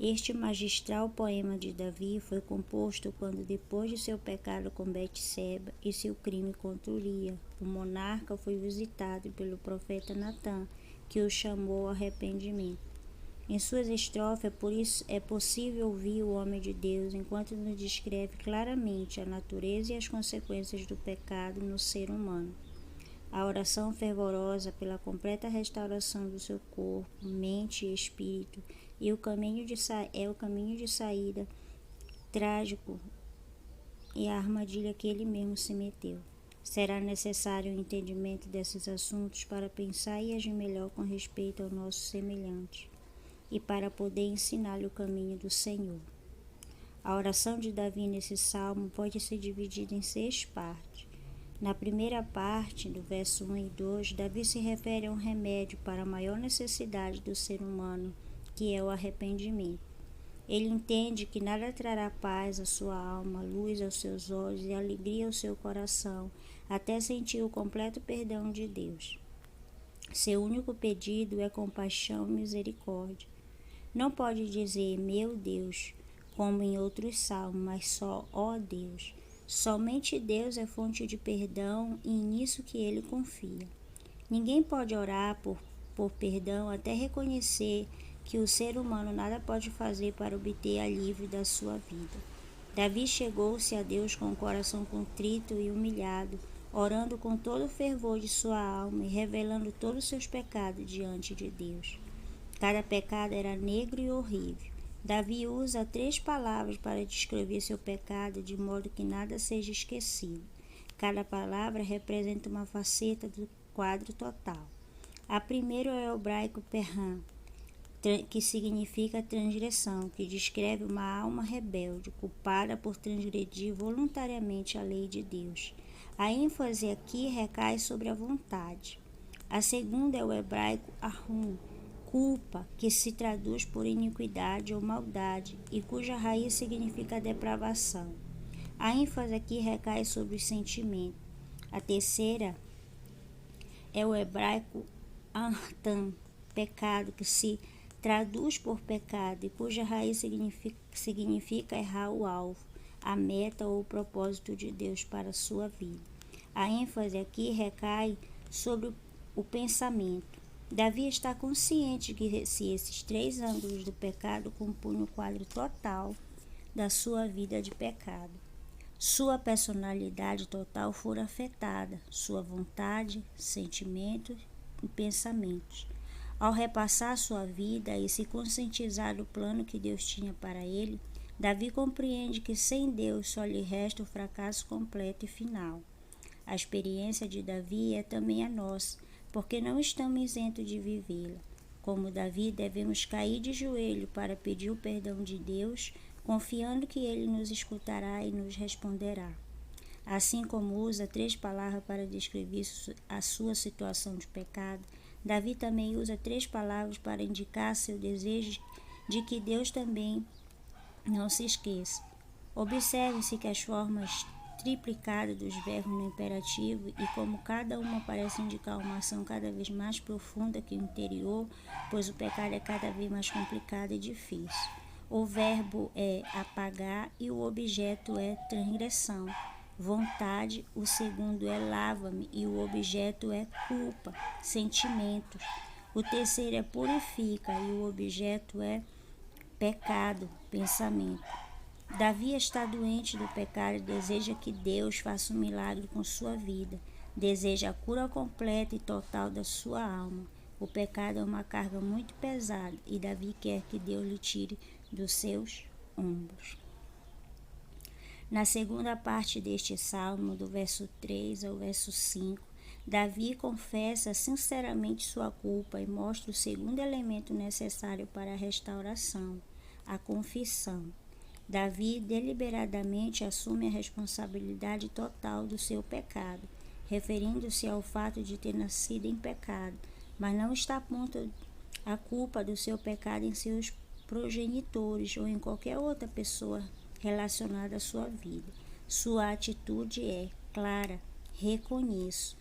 Este magistral poema de Davi foi composto quando, depois de seu pecado com Betseba e seu crime contra Uria, o monarca foi visitado pelo profeta Natã, que o chamou ao arrependimento. Em suas estrofes, por isso é possível ouvir o homem de Deus enquanto nos descreve claramente a natureza e as consequências do pecado no ser humano. A oração fervorosa pela completa restauração do seu corpo, mente e espírito é o caminho de saída trágico e a armadilha que ele mesmo se meteu. Será necessário o entendimento desses assuntos para pensar e agir melhor com respeito ao nosso semelhante e para poder ensinar-lhe o caminho do Senhor. A oração de Davi nesse salmo pode ser dividida em 6 partes. Na primeira parte, do verso 1 e 2, Davi se refere a um remédio para a maior necessidade do ser humano, que é o arrependimento. Ele entende que nada trará paz à sua alma, luz aos seus olhos e alegria ao seu coração, até sentir o completo perdão de Deus. Seu único pedido é compaixão e misericórdia. Não pode dizer, meu Deus, como em outros salmos, mas só, ó Deus. Somente Deus é fonte de perdão e nisso que ele confia. Ninguém pode orar por perdão até reconhecer que o ser humano nada pode fazer para obter alívio da sua vida. Davi chegou-se a Deus com o coração contrito e humilhado, orando com todo o fervor de sua alma e revelando todos os seus pecados diante de Deus. Cada pecado era negro e horrível. Davi usa 3 palavras para descrever seu pecado, de modo que nada seja esquecido. Cada palavra representa uma faceta do quadro total. A primeira é o hebraico perram, que significa transgressão, que descreve uma alma rebelde, culpada por transgredir voluntariamente a lei de Deus. A ênfase aqui recai sobre a vontade. A segunda é o hebraico ahum, culpa, que se traduz por iniquidade ou maldade e cuja raiz significa depravação. A ênfase aqui recai sobre os sentimentos. A terceira é o hebraico ahtam, pecado, que se traduz por pecado e cuja raiz significa errar o alvo, a meta ou o propósito de Deus para a sua vida. A ênfase aqui recai sobre o pensamento. Davi está consciente que se esses 3 ângulos do pecado compunham o quadro total da sua vida de pecado, sua personalidade total for afetada, sua vontade, sentimentos e pensamentos. Ao repassar sua vida e se conscientizar do plano que Deus tinha para ele, Davi compreende que sem Deus só lhe resta o fracasso completo e final. A experiência de Davi é também a nossa, porque não estamos isentos de vivê-la. Como Davi, devemos cair de joelho para pedir o perdão de Deus, confiando que Ele nos escutará e nos responderá. Assim como usa 3 palavras para descrever a sua situação de pecado, Davi também usa 3 palavras para indicar seu desejo de que Deus também não se esqueça. Observe-se que as formas triplicadas dos verbos no imperativo e como cada uma parece indicar uma ação cada vez mais profunda que o anterior, pois o pecado é cada vez mais complicado e difícil. O verbo é apagar e o objeto é transgressão. Vontade, o segundo é lava-me e o objeto é culpa, sentimentos. O terceiro é purifica e o objeto é pecado, pensamento. Davi está doente do pecado e deseja que Deus faça um milagre com sua vida. Deseja a cura completa e total da sua alma. O pecado é uma carga muito pesada e Davi quer que Deus lhe tire dos seus ombros. Na segunda parte deste salmo, do verso 3 ao verso 5, Davi confessa sinceramente sua culpa e mostra o segundo elemento necessário para a restauração, a confissão. Davi deliberadamente assume a responsabilidade total do seu pecado, referindo-se ao fato de ter nascido em pecado, mas não está apontando a culpa do seu pecado em seus progenitores ou em qualquer outra pessoa relacionada à sua vida. Sua atitude é clara, reconheço.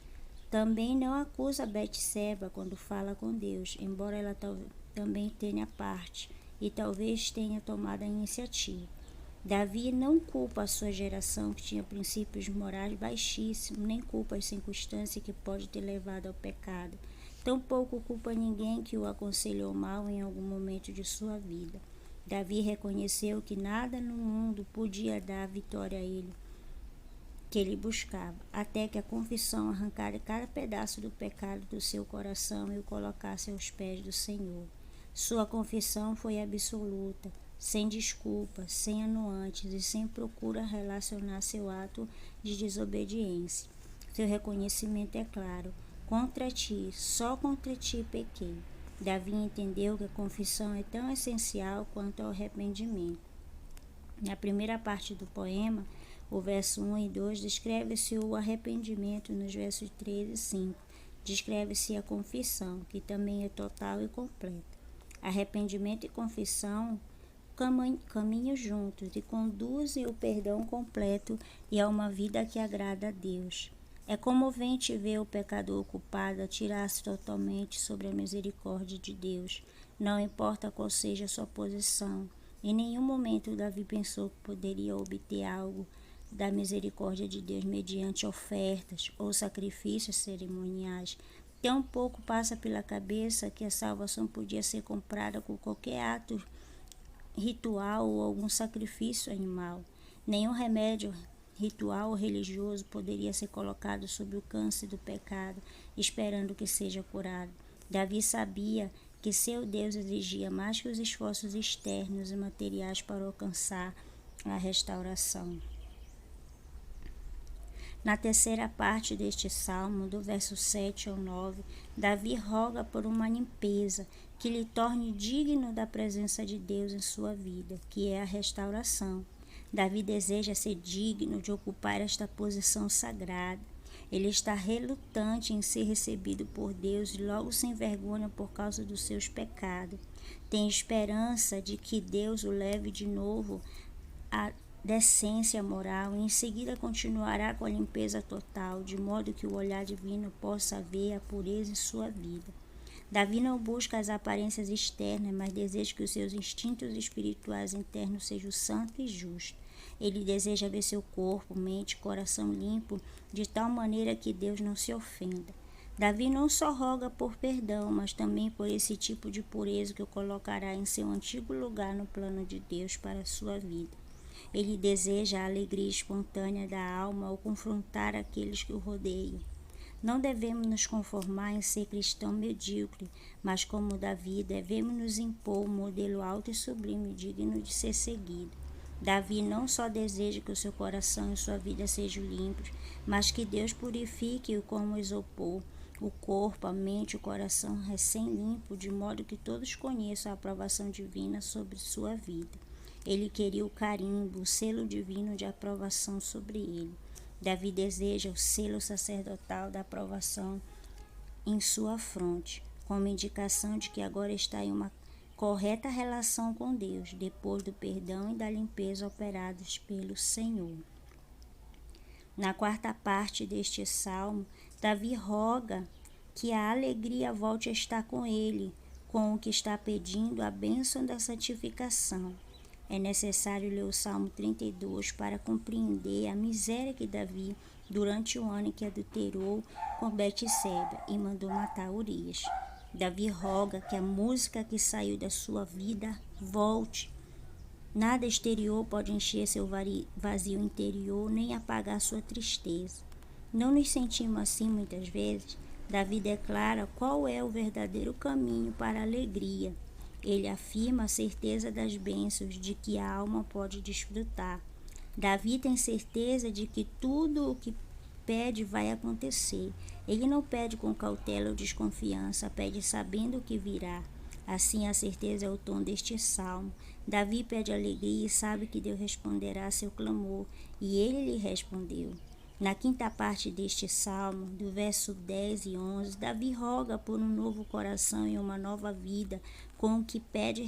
Também não acusa Betseba quando fala com Deus, embora ela também tenha parte. e talvez tenha tomado a iniciativa. Davi não culpa a sua geração, que tinha princípios morais baixíssimos, nem culpa as circunstâncias que pode ter levado ao pecado. Tampouco culpa ninguém que o aconselhou mal em algum momento de sua vida. Davi reconheceu que nada no mundo podia dar a vitória a ele, que ele buscava, até que a confissão arrancara cada pedaço do pecado do seu coração e o colocasse aos pés do Senhor. Sua confissão foi absoluta, sem desculpa, sem anuantes e sem procura relacionar seu ato de desobediência. Seu reconhecimento é claro: contra ti, só contra ti pequei. Davi entendeu que a confissão é tão essencial quanto o arrependimento. Na primeira parte do poema, o verso 1 e 2, descreve-se o arrependimento. Nos versos 3 e 5, descreve-se a confissão, que também é total e completa. Arrependimento e confissão caminham juntos e conduzem ao perdão completo e a uma vida que agrada a Deus. É comovente ver o pecador culpado atirar-se totalmente sobre a misericórdia de Deus, não importa qual seja a sua posição. Em nenhum momento Davi pensou que poderia obter algo da misericórdia de Deus mediante ofertas ou sacrifícios cerimoniais. Tampouco passa pela cabeça que a salvação podia ser comprada com qualquer ato ritual ou algum sacrifício animal. Nenhum remédio ritual ou religioso poderia ser colocado sob o câncer do pecado, esperando que seja curado. Davi sabia que seu Deus exigia mais que os esforços externos e materiais para alcançar a restauração. Na terceira parte deste salmo, do verso 7 ao 9, Davi roga por uma limpeza que lhe torne digno da presença de Deus em sua vida, que é a restauração. Davi deseja ser digno de ocupar esta posição sagrada. Ele está relutante em ser recebido por Deus e logo se envergonha por causa dos seus pecados. Tem esperança de que Deus o leve de novo à decência moral e em seguida continuará com a limpeza total, de modo que o olhar divino possa ver a pureza em sua vida. Davi não busca as aparências externas, mas deseja que os seus instintos espirituais internos sejam santos e justos. Ele deseja ver seu corpo, mente e coração limpo, de tal maneira que Deus não se ofenda. Davi não só roga por perdão, mas também por esse tipo de pureza que o colocará em seu antigo lugar no plano de Deus para a sua vida. Ele deseja a alegria espontânea da alma ao confrontar aqueles que o rodeiam. Não devemos nos conformar em ser cristão medíocre, mas como Davi, devemos nos impor um modelo alto e sublime, digno de ser seguido. Davi não só deseja que o seu coração e sua vida sejam limpos, mas que Deus purifique-o como isopor, o corpo, a mente e o coração recém-limpo, de modo que todos conheçam a aprovação divina sobre sua vida. Ele queria o carimbo, o selo divino de aprovação sobre ele. Davi deseja o selo sacerdotal da aprovação em sua fronte, como indicação de que agora está em uma correta relação com Deus, depois do perdão e da limpeza operados pelo Senhor. Na quarta parte deste salmo, Davi roga que a alegria volte a estar com ele, com o que está pedindo a bênção da santificação. É necessário ler o Salmo 32 para compreender a miséria que Davi, durante o ano em que adulterou com Betseba e mandou matar Urias. Davi roga que a música que saiu da sua vida volte. Nada exterior pode encher seu vazio interior, nem apagar sua tristeza. Não nos sentimos assim muitas vezes? Davi declara qual é o verdadeiro caminho para a alegria. Ele afirma a certeza das bênçãos de que a alma pode desfrutar. Davi tem certeza de que tudo o que pede vai acontecer. Ele não pede com cautela ou desconfiança, pede sabendo o que virá. Assim, a certeza é o tom deste salmo. Davi pede alegria e sabe que Deus responderá a seu clamor, e ele lhe respondeu. Na quinta parte deste salmo, do verso 10 e 11, Davi roga por um novo coração e uma nova vida, com o que pede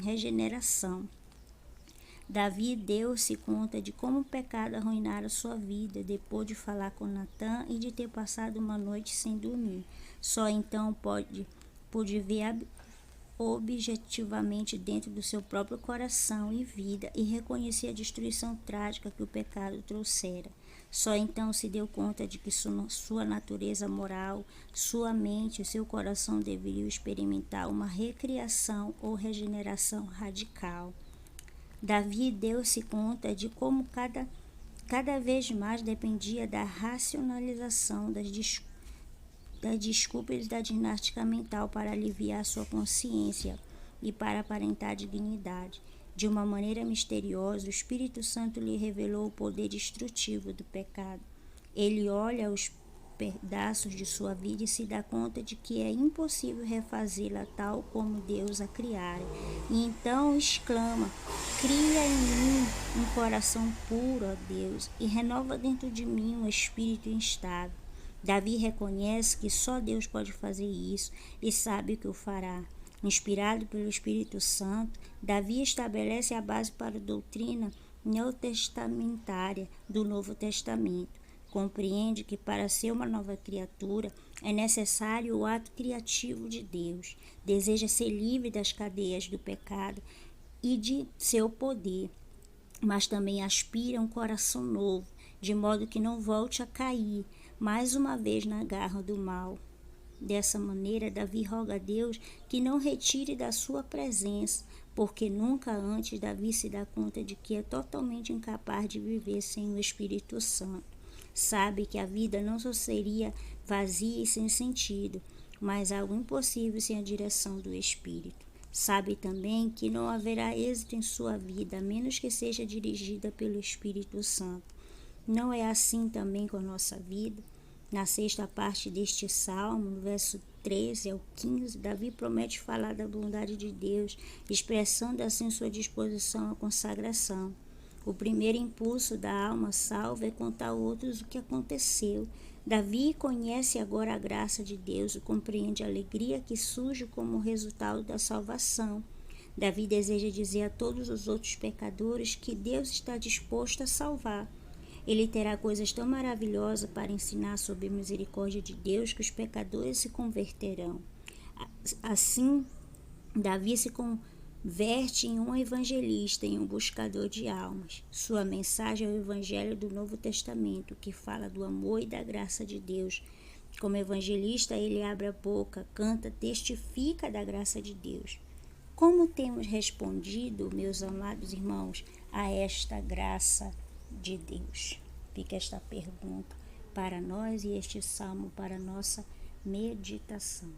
regeneração. Davi deu-se conta de como o pecado arruinara sua vida, depois de falar com Natã e de ter passado uma noite sem dormir. Só então pôde ver objetivamente dentro do seu próprio coração e vida e reconhecer a destruição trágica que o pecado trouxera. Só então se deu conta de que sua natureza moral, sua mente e seu coração deveriam experimentar uma recriação ou regeneração radical. Davi deu-se conta de como cada vez mais dependia da racionalização das desculpas da ginástica mental para aliviar sua consciência e para aparentar dignidade. De uma maneira misteriosa, o Espírito Santo lhe revelou o poder destrutivo do pecado. Ele olha os pedaços de sua vida e se dá conta de que é impossível refazê-la tal como Deus a criara. E então exclama: cria em mim um coração puro, ó Deus, e renova dentro de mim um espírito instável. Davi reconhece que só Deus pode fazer isso e sabe que o fará. Inspirado pelo Espírito Santo, Davi estabelece a base para a doutrina neotestamentária do Novo Testamento. Compreende que para ser uma nova criatura é necessário o ato criativo de Deus. Deseja ser livre das cadeias do pecado e de seu poder, mas também aspira a um coração novo, de modo que não volte a cair mais uma vez na garra do mal. Dessa maneira, Davi roga a Deus que não retire da sua presença, porque nunca antes Davi se dá conta de que é totalmente incapaz de viver sem o Espírito Santo. Sabe que a vida não só seria vazia e sem sentido, mas algo impossível sem a direção do Espírito. Sabe também que não haverá êxito em sua vida, a menos que seja dirigida pelo Espírito Santo. Não é assim também com a nossa vida? Na sexta parte deste salmo, no verso 13 ao 15, Davi promete falar da bondade de Deus, expressando assim sua disposição à consagração. O primeiro impulso da alma salva é contar a outros o que aconteceu. Davi conhece agora a graça de Deus e compreende a alegria que surge como resultado da salvação. Davi deseja dizer a todos os outros pecadores que Deus está disposto a salvar. Ele terá coisas tão maravilhosas para ensinar sobre a misericórdia de Deus que os pecadores se converterão. Assim, Davi se converte em um evangelista, em um buscador de almas. Sua mensagem é o evangelho do Novo Testamento, que fala do amor e da graça de Deus. Como evangelista, ele abre a boca, canta, testifica da graça de Deus. Como temos respondido, meus amados irmãos, a esta graça de Deus? Fica esta pergunta para nós e este salmo para nossa meditação.